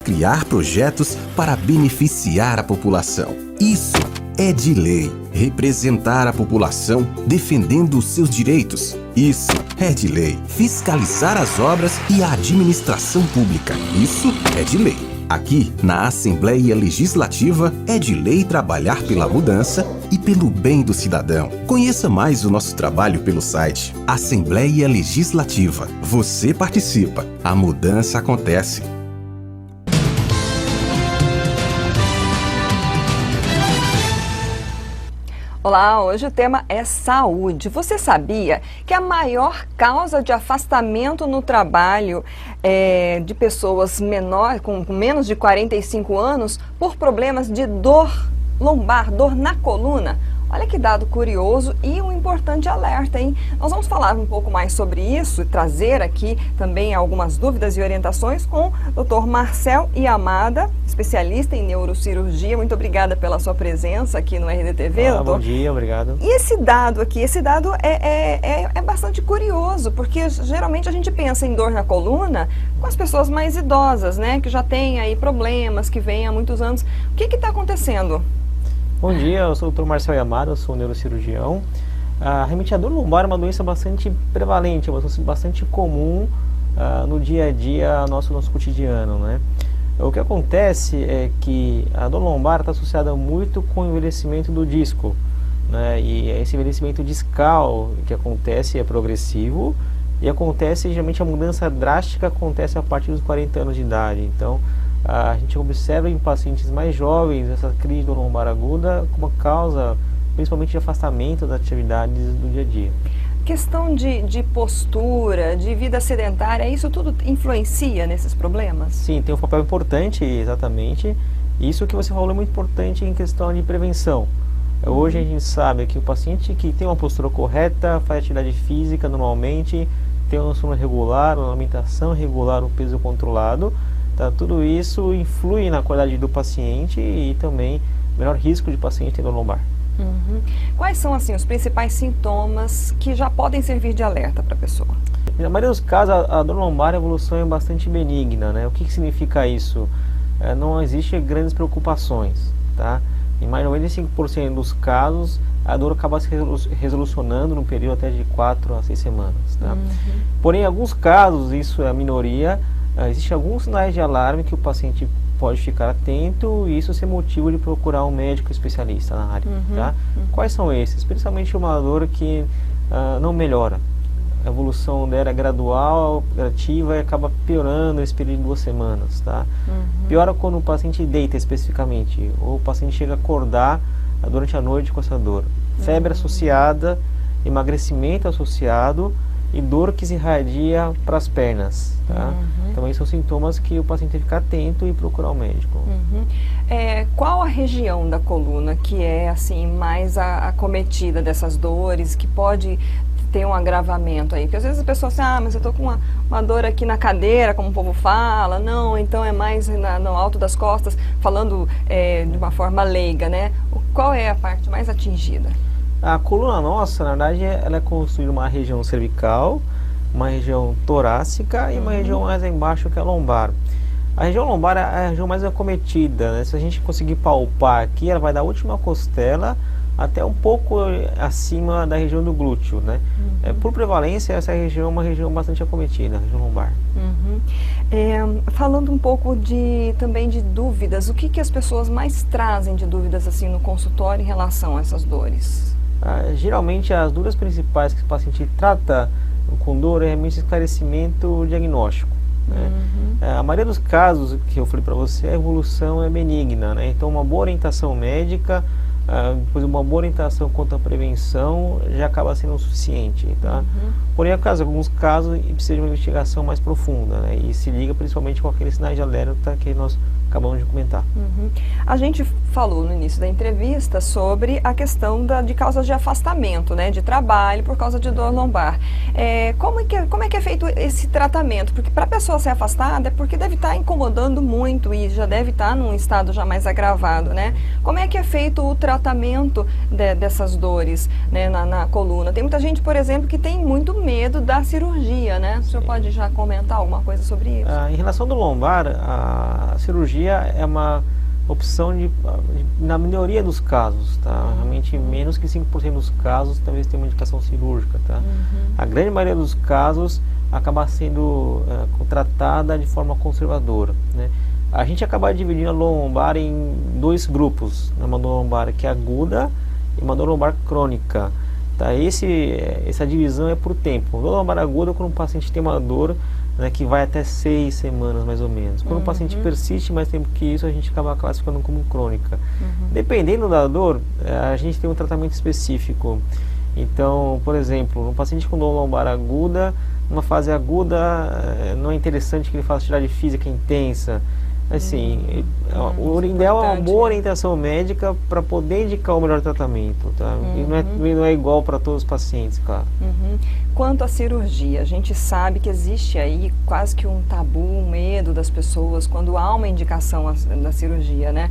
criar projetos para beneficiar a população. Isso é de lei. Representar a população defendendo os seus direitos. Isso é de lei. Fiscalizar as obras e a administração pública. Isso é de lei. Aqui, na Assembleia Legislativa, é de lei trabalhar pela mudança e pelo bem do cidadão. Conheça mais o nosso trabalho pelo site Assembleia Legislativa. Você participa, a mudança acontece. Olá, hoje o tema é saúde. Você sabia que a maior causa de afastamento no trabalho de pessoas com menos de 45 anos por problemas de dor lombar, dor na coluna? Olha que dado curioso e um importante alerta, hein? Nós vamos falar um pouco mais sobre isso e trazer aqui também algumas dúvidas e orientações com o Dr. Marcel Yamada, especialista em neurocirurgia. Muito obrigada pela sua presença aqui no RDTV, doutor. Bom dia, obrigado. E esse dado aqui, é bastante curioso, porque geralmente a gente pensa em dor na coluna com as pessoas mais idosas, né? Que já têm aí problemas, que vêm há muitos anos. O que está acontecendo? Bom dia, eu sou o Dr. Marcel Yamada, eu sou neurocirurgião. Realmente a dor lombar é uma doença bastante prevalente, é uma doença bastante comum no dia a dia, nosso cotidiano, né? O que acontece é que a dor lombar está associada muito com o envelhecimento do disco, né? E esse envelhecimento discal que acontece é progressivo e acontece, geralmente a mudança drástica acontece a partir dos 40 anos de idade. Então, a gente observa em pacientes mais jovens essa crise de dor lombar aguda como causa principalmente de afastamento das atividades do dia a dia. Questão de postura, de vida sedentária, isso tudo influencia nesses problemas? Sim, tem um papel importante, exatamente. Isso que você falou é muito importante em questão de prevenção. Hoje a gente sabe que o paciente que tem uma postura correta, faz atividade física normalmente, tem um sono regular, uma alimentação regular, um peso controlado, tá? Tudo isso influi na qualidade do paciente e também menor risco de paciente ter dor lombar. Uhum. Quais são assim os principais sintomas que já podem servir de alerta para a pessoa? Na maioria dos casos a dor lombar, a evolução é bastante benigna, né? O que significa isso? Não existe grandes preocupações, tá? Em mais de 95% dos casos a dor acaba se resolucionando no período até de 4 a 6 semanas, tá? Uhum. Porém, em alguns casos, isso é a minoria, existem alguns sinais de alarme que o paciente pode ficar atento e isso ser motivo de procurar um médico especialista na área. Uhum, tá? Quais são esses? Principalmente uma dor que não melhora. A evolução dela é gradual, gradativa e acaba piorando nesse período de 2 semanas. Tá? Piora quando o paciente deita especificamente, ou o paciente chega a acordar durante a noite com essa dor. Febre associada, emagrecimento associado e dor que se irradia para as pernas. Tá? Então, esses são sintomas que o paciente tem que ficar atento e procurar um médico. Qual a região da coluna que é assim mais acometida dessas dores, que pode ter um agravamento aí? Porque às vezes as pessoas dizem, mas eu estou com uma dor aqui na cadeira, como o povo fala. Não, então é mais no alto das costas, falando de uma forma leiga, né? Qual é a parte mais atingida? A coluna nossa, na verdade, ela é construída uma região cervical, uma região torácica e uma região mais embaixo que é a lombar. A região lombar é a região mais acometida, né? Se a gente conseguir palpar aqui, ela vai da última costela até um pouco acima da região do glúteo, né? Por prevalência, essa região é uma região bastante acometida, a região lombar. Falando um pouco também de dúvidas, o que as pessoas mais trazem de dúvidas assim no consultório em relação a essas dores? Geralmente as dúvidas principais que o paciente trata com dor é realmente esclarecimento diagnóstico. Né? A maioria dos casos que eu falei para você, a evolução é benigna, né? Então uma boa orientação médica, depois uma boa orientação quanto à prevenção já acaba sendo o suficiente. Tá? Porém, alguns casos precisa de uma investigação mais profunda, né? E se liga principalmente com aqueles sinais de alerta que nós acabamos de comentar. A gente falou no início da entrevista sobre a questão de causas de afastamento, né, de trabalho por causa de dor lombar. Como é que é feito esse tratamento? Porque para a pessoa ser afastada é porque deve estar incomodando muito e já deve estar num estado já mais agravado, né? Como é que é feito o tratamento tratamento dessas dores, né, na coluna. Tem muita gente, por exemplo, que tem muito medo da cirurgia, né? O senhor pode já comentar alguma coisa sobre isso? Em relação do lombar, a cirurgia é uma opção na maioria dos casos, tá? Realmente menos que 5% dos casos talvez tenha uma indicação cirúrgica, tá? A grande maioria dos casos acaba sendo tratada de forma conservadora, né? A gente acaba dividindo a lombar em dois grupos, né? Uma dor lombar que é aguda e uma dor lombar crônica, tá? Essa divisão é por tempo. Dor lombar aguda, quando o paciente tem uma dor, né, que vai até 6 semanas mais ou menos. Quando o paciente persiste mais tempo que isso, a gente acaba classificando como crônica. Dependendo da dor, a gente tem um tratamento específico. Então, por exemplo, um paciente com dor lombar aguda, numa fase aguda, não é interessante que ele faça atividade física intensa. Assim, o ideal é uma boa orientação médica para poder indicar o melhor tratamento, tá? E não é igual para todos os pacientes, claro. Quanto à cirurgia, a gente sabe que existe aí quase que um tabu, um medo das pessoas quando há uma indicação da cirurgia, né?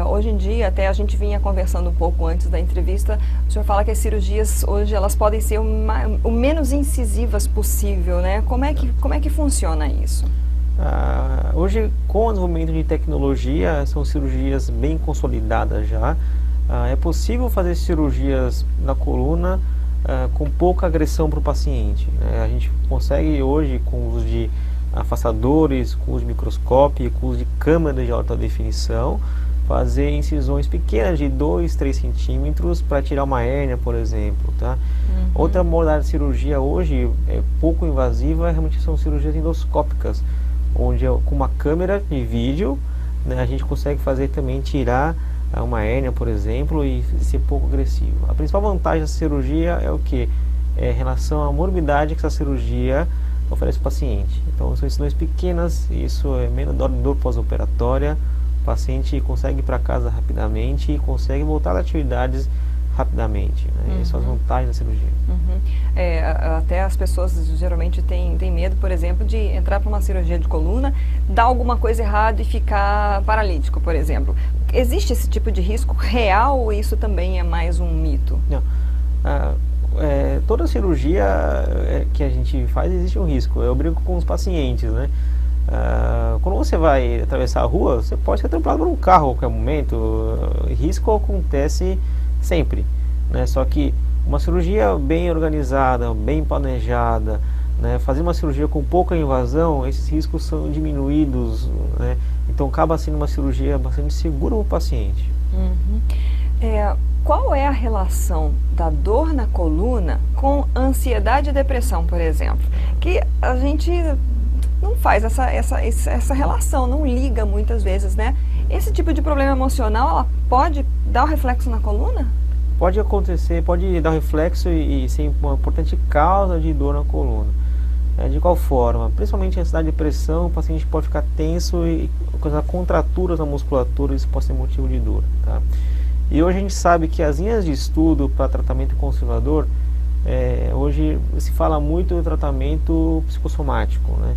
Hoje em dia, até a gente vinha conversando um pouco antes da entrevista, o senhor fala que as cirurgias hoje elas podem ser o menos incisivas possível, né? Como é que funciona isso? Hoje, com o desenvolvimento de tecnologia, são cirurgias bem consolidadas já. É possível fazer cirurgias na coluna com pouca agressão para o paciente, né? A gente consegue hoje, com o uso de afastadores, com o uso de microscópio, com o uso de câmeras de alta definição, fazer incisões pequenas de 2, 3 centímetros para tirar uma hérnia, por exemplo, tá? Outra modalidade de cirurgia hoje, pouco invasiva, realmente são cirurgias endoscópicas, onde com uma câmera de vídeo, né, a gente consegue fazer também tirar uma hérnia, por exemplo, e ser pouco agressivo. A principal vantagem da cirurgia é o que? É em relação à morbidade que essa cirurgia oferece para o paciente. Então, são incisões pequenas, isso é menos dor pós-operatória, o paciente consegue ir para casa rapidamente e consegue voltar às atividades rapidamente, né? Essas são as vantagens da cirurgia. Até as pessoas geralmente têm medo, por exemplo, de entrar para uma cirurgia de coluna, dar alguma coisa errada e ficar paralítico, por exemplo. Existe esse tipo de risco real ou isso também é mais um mito? Não. Toda cirurgia que a gente faz existe um risco. Eu brinco com os pacientes, né? Quando você vai atravessar a rua, você pode ser atropelado por um carro a qualquer momento. Risco acontece sempre, né? Só que uma cirurgia bem organizada, bem planejada, né? Fazer uma cirurgia com pouca invasão, esses riscos são diminuídos, né? Então acaba sendo uma cirurgia bastante segura para o paciente. Qual é a relação da dor na coluna com ansiedade e depressão, por exemplo? Que a gente não faz essa relação, não liga muitas vezes, né? Esse tipo de problema emocional, ela pode dar um reflexo na coluna? Pode acontecer, pode dar reflexo e ser uma importante causa de dor na coluna. De qual forma? Principalmente ansiedade e depressão, o paciente pode ficar tenso e causar contraturas na musculatura, isso pode ser motivo de dor, tá? E hoje a gente sabe que as linhas de estudo para tratamento conservador, hoje se fala muito do tratamento psicossomático, né?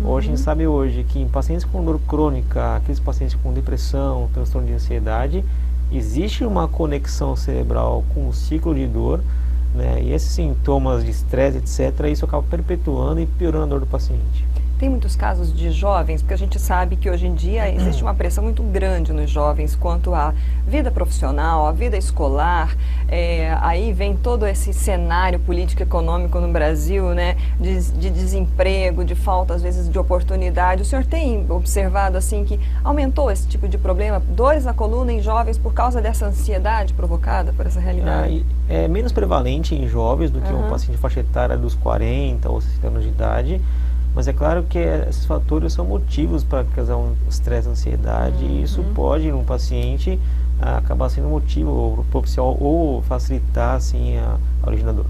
Hoje a gente sabe que em pacientes com dor crônica, aqueles pacientes com depressão, transtorno de ansiedade, existe uma conexão cerebral com o ciclo de dor, né? E esses sintomas de estresse, etc., isso acaba perpetuando e piorando a dor do paciente. Tem muitos casos de jovens, porque a gente sabe que hoje em dia existe uma pressão muito grande nos jovens quanto à vida profissional, à vida escolar. Aí vem todo esse cenário político-econômico no Brasil, né, de desemprego, de falta, às vezes, de oportunidade. O senhor tem observado, assim, que aumentou esse tipo de problema, dores na coluna em jovens por causa dessa ansiedade provocada por essa realidade? É menos prevalente em jovens do que um paciente de faixa etária dos 40 ou 60 anos de idade. Mas é claro que esses fatores são motivos para causar um estresse, ansiedade, e isso pode, num paciente, acabar sendo motivo propicial ou facilitar, assim, a origem da dor.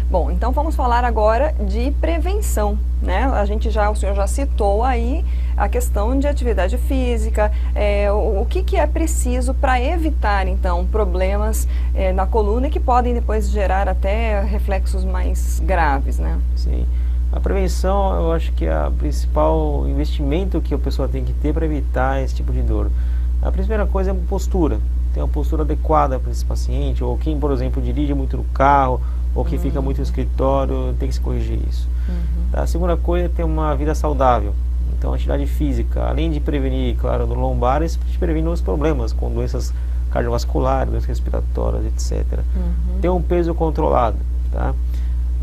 Bom, então vamos falar agora de prevenção, né? O senhor já citou aí a questão de atividade física, o que é preciso para evitar, então, problemas na coluna que podem depois gerar até reflexos mais graves, né? Sim. A prevenção, eu acho que é o principal investimento que a pessoa tem que ter para evitar esse tipo de dor. A primeira coisa é a postura, ter uma postura adequada para esse paciente, ou quem, por exemplo, dirige muito no carro, ou que fica muito no escritório, tem que se corrigir isso. A segunda coisa é ter uma vida saudável. Então, a atividade física, além de prevenir, claro, no lombar, isso previne os problemas, com doenças cardiovasculares, doenças respiratórias, etc. Ter um peso controlado, tá?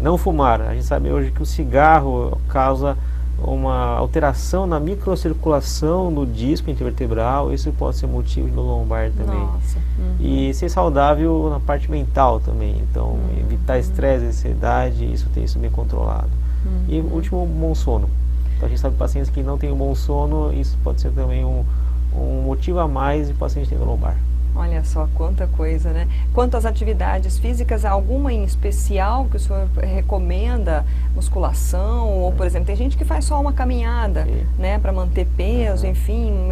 Não fumar. A gente sabe hoje que o cigarro causa uma alteração na microcirculação do disco intervertebral, isso pode ser motivo de lombar também. E ser saudável na parte mental também, então evitar estresse, ansiedade, isso tem isso bem controlado. E último, bom sono. Então a gente sabe que pacientes que não têm um bom sono, isso pode ser também um motivo a mais de paciente ter lombar. Olha só quanta coisa, né? Quantas atividades físicas, alguma em especial que o senhor recomenda? Musculação, ou por exemplo, tem gente que faz só uma caminhada, né, para manter peso, enfim,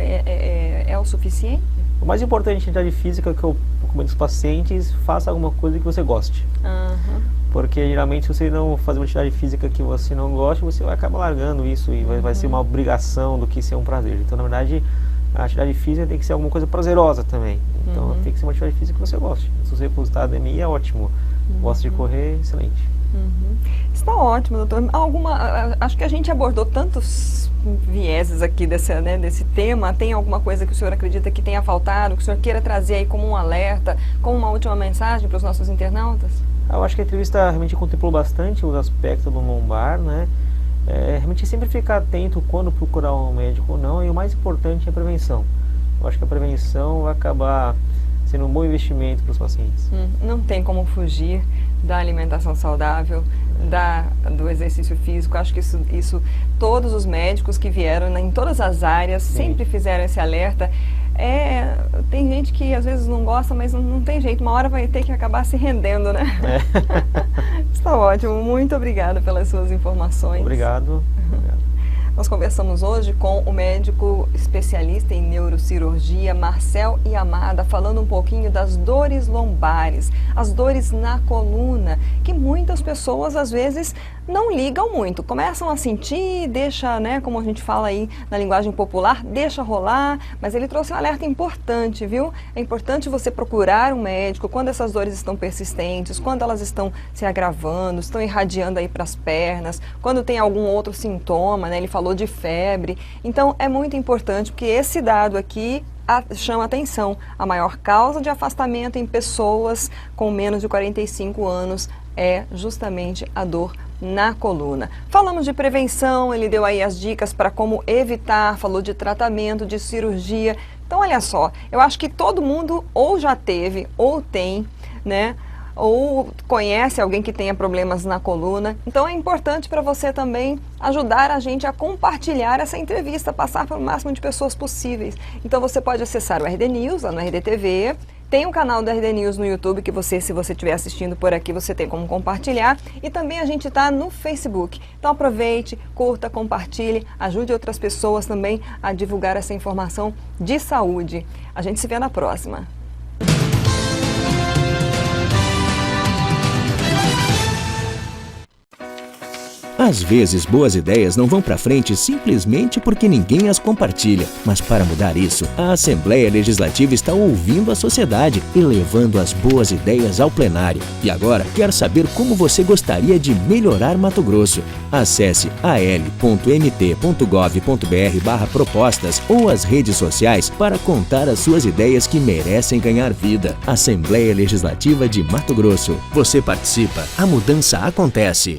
é o suficiente? O mais importante na atividade física que eu recomendo aos pacientes, faça alguma coisa que você goste. Porque geralmente se você não fazer uma atividade física que você não gosta, você vai acabar largando isso e vai ser uma obrigação do que ser um prazer. Então, na verdade, a atividade física tem que ser alguma coisa prazerosa também. Então, tem que ser uma atividade física que você goste. Se você for da academia, é ótimo. Gosta de correr, excelente. Está ótimo, doutor. Acho que a gente abordou tantos vieses aqui desse tema. Tem alguma coisa que o senhor acredita que tenha faltado, que o senhor queira trazer aí como um alerta, como uma última mensagem para os nossos internautas? Eu acho que a entrevista realmente contemplou bastante os aspectos do lombar, né? Realmente sempre ficar atento quando procurar um médico ou não, e o mais importante é a prevenção. Eu acho que a prevenção vai acabar sendo um bom investimento para os pacientes. Não tem como fugir da alimentação saudável, do exercício físico. Acho que isso todos os médicos que vieram em todas as áreas sempre fizeram esse alerta. Tem gente que às vezes não gosta, mas não tem jeito, uma hora vai ter que acabar se rendendo, né? Está ótimo, muito obrigada pelas suas informações. Obrigado. Nós conversamos hoje com o médico especialista em neurocirurgia, Marcel Yamada, falando um pouquinho das dores lombares, as dores na coluna, que muitas pessoas às vezes não ligam muito, começam a sentir, deixa, né, como a gente fala aí na linguagem popular, deixa rolar, mas ele trouxe um alerta importante, viu? É importante você procurar um médico quando essas dores estão persistentes, quando elas estão se agravando, estão irradiando aí para as pernas, quando tem algum outro sintoma, né? Ele falou de febre. Então é muito importante, porque esse dado aqui chama atenção. A maior causa de afastamento em pessoas com menos de 45 anos é justamente a dor na coluna. Falamos de prevenção, ele deu aí as dicas para como evitar, falou de tratamento, de cirurgia. Então olha só, eu acho que todo mundo ou já teve ou tem, né? Ou conhece alguém que tenha problemas na coluna. Então é importante para você também ajudar a gente a compartilhar essa entrevista, passar para o máximo de pessoas possíveis. Então você pode acessar o RD News, lá no RD TV. Tem o canal do RD News no YouTube, que você, se você estiver assistindo por aqui, você tem como compartilhar. E também a gente está no Facebook. Então aproveite, curta, compartilhe, ajude outras pessoas também a divulgar essa informação de saúde. A gente se vê na próxima. Às vezes, boas ideias não vão para frente simplesmente porque ninguém as compartilha. Mas para mudar isso, a Assembleia Legislativa está ouvindo a sociedade e levando as boas ideias ao plenário. E agora, quer saber como você gostaria de melhorar Mato Grosso? Acesse al.mt.gov.br/propostas ou as redes sociais para contar as suas ideias que merecem ganhar vida. Assembleia Legislativa de Mato Grosso. Você participa, a mudança acontece.